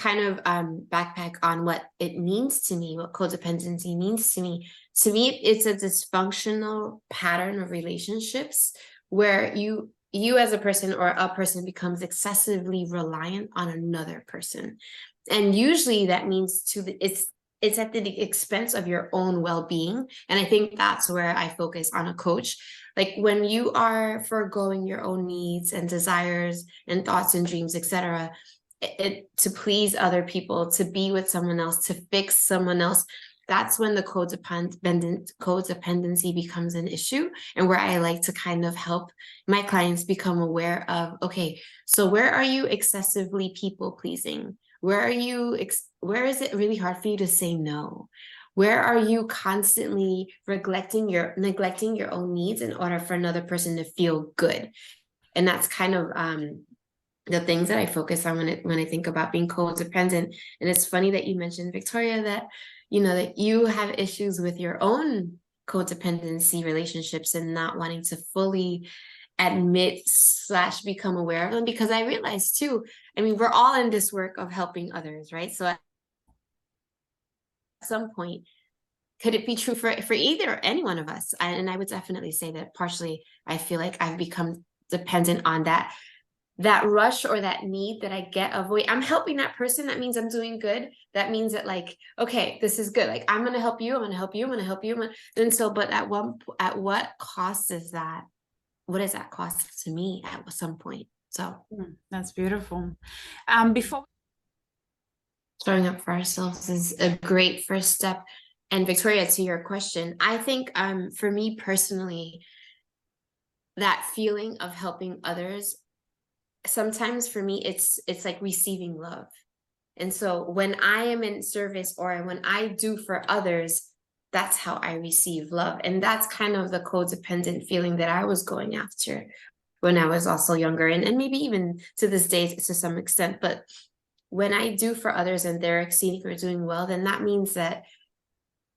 kind of backpack on what it means to me, what codependency means to me. To me, it's a dysfunctional pattern of relationships where you as a person or a person becomes excessively reliant on another person. And usually that means it's at the expense of your own well-being. And I think that's where I focus on a coach. Like when you are foregoing your own needs and desires and thoughts and dreams, etc., to please other people, to be with someone else, to fix someone else, that's when the codependency becomes an issue, and where I like to kind of help my clients become aware of, okay, so where are you excessively people pleasing? Where is it really hard for you to say no? Where are you constantly neglecting your own needs in order for another person to feel good? And that's kind of the things that I focus on when I think about being codependent. And it's funny that you mentioned, Victoria, that that you have issues with your own codependency relationships and not wanting to fully admit / become aware of them, because I realize too, I mean, we're all in this work of helping others, right? So at some point, could it be true for either or any one of us? And I would definitely say that partially I feel like I've become dependent on that rush or that need that I get of, wait, I'm helping that person. That means I'm doing good. That means that, like, okay, this is good. Like, I'm going to help you. I'm going to help you. I'm going to help you. And so, but at what cost is that? What does that cost to me at some point? So that's beautiful. Before showing up for ourselves is a great first step. And Victoria, to your question, I think for me personally, that feeling of helping others, sometimes for me, it's like receiving love. And so when I am in service or when I do for others, that's how I receive love. And that's kind of the codependent feeling that I was going after when I was also younger, and maybe even to this day to some extent. But when I do for others and they're exceeding or doing well, then that means that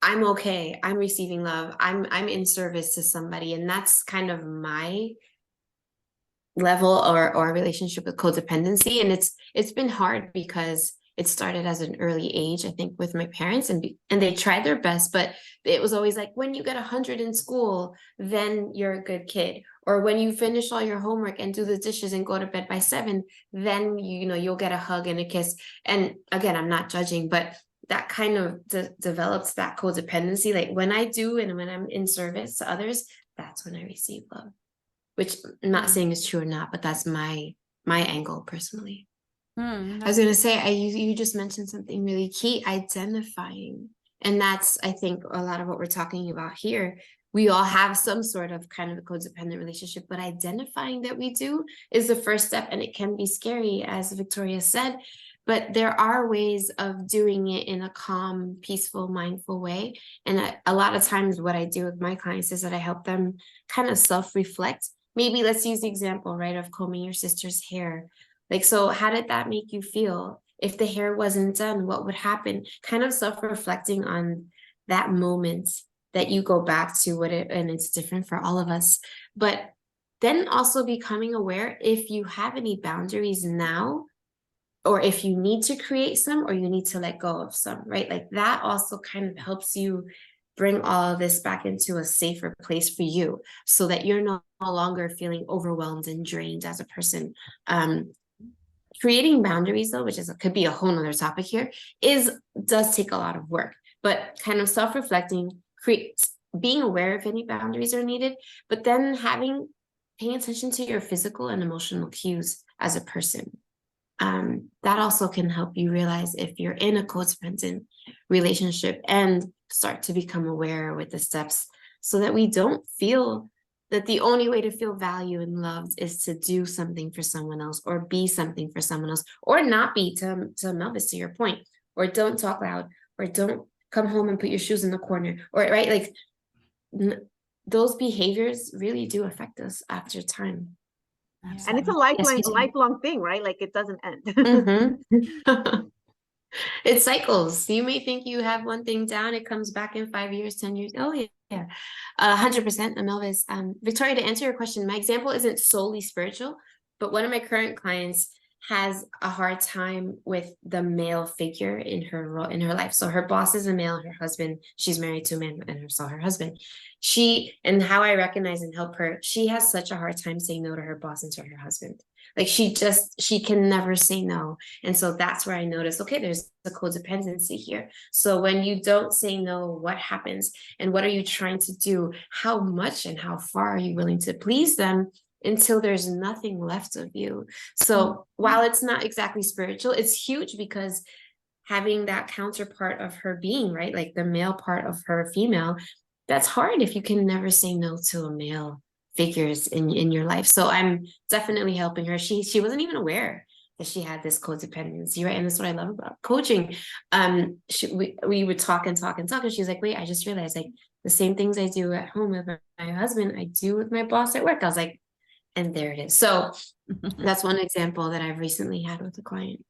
I'm okay. I'm receiving love. I'm in service to somebody. And that's kind of my level or relationship with codependency. And it's been hard because it started as an early age, I think, with my parents, and they tried their best, but it was always like, when you get 100 in school, then you're a good kid. Or when you finish all your homework and do the dishes and go to bed by 7, then you'll get a hug and a kiss. And again, I'm not judging, but that kind of develops that codependency. Like when I do and when I'm in service to others, that's when I receive love. Which I'm not saying is true or not, but that's my angle personally. I was going to say, you just mentioned something really key, identifying. And that's, I think, a lot of what we're talking about here. We all have some sort of kind of a codependent relationship, but identifying that we do is the first step. And it can be scary, as Victoria said, but there are ways of doing it in a calm, peaceful, mindful way. And a lot of times what I do with my clients is that I help them kind of self-reflect. Maybe let's use the example, right, of combing your sister's hair. Like, so how did that make you feel? If the hair wasn't done, what would happen? Kind of self-reflecting on that moment that you go back to and it's different for all of us. But then also becoming aware if you have any boundaries now, or if you need to create some, or you need to let go of some, right? Like that also kind of helps you bring all of this back into a safer place for you, so that you're no longer feeling overwhelmed and drained as a person. Creating boundaries, though, which could be a whole nother topic here, does take a lot of work. But kind of self-reflecting, being aware if any boundaries are needed, but then paying attention to your physical and emotional cues as a person. That also can help you realize if you're in a codependent relationship and start to become aware with the steps, so that we don't feel that the only way to feel valued and loved is to do something for someone else or be something for someone else, or not be, to Melvis, to your point, or don't talk loud, or don't come home and put your shoes in the corner, or right, like those behaviors really do affect us after time. And it's a lifelong thing, right? Like it doesn't end. Mm-hmm. It cycles. You may think you have one thing down, it comes back in 5 years, 10 years. Oh yeah. 100%, Melvis. Victoria, to answer your question, my example isn't solely spiritual, but one of my current clients has a hard time with the male figure in her role in her life. So her boss is a male, her husband, she's married to a man, and her husband. And how I recognize and help her, she has such a hard time saying no to her boss and to her husband. Like she can never say no. And so that's where I notice, okay, there's a codependency here. So when you don't say no, what happens? And what are you trying to do? How much and how far are you willing to please them until there's nothing left of you? So while it's not exactly spiritual, it's huge, because having that counterpart of her being, right? Like the male part of her female, that's hard if you can never say no to a male figures in your life. So I'm definitely helping her. She wasn't even aware that she had this codependency, right? And that's what I love about coaching. We would talk and talk and talk, and she's like, wait, I just realized, like, the same things I do at home with my husband, I do with my boss at work. I was like, and there it is. So that's one example that I've recently had with a client.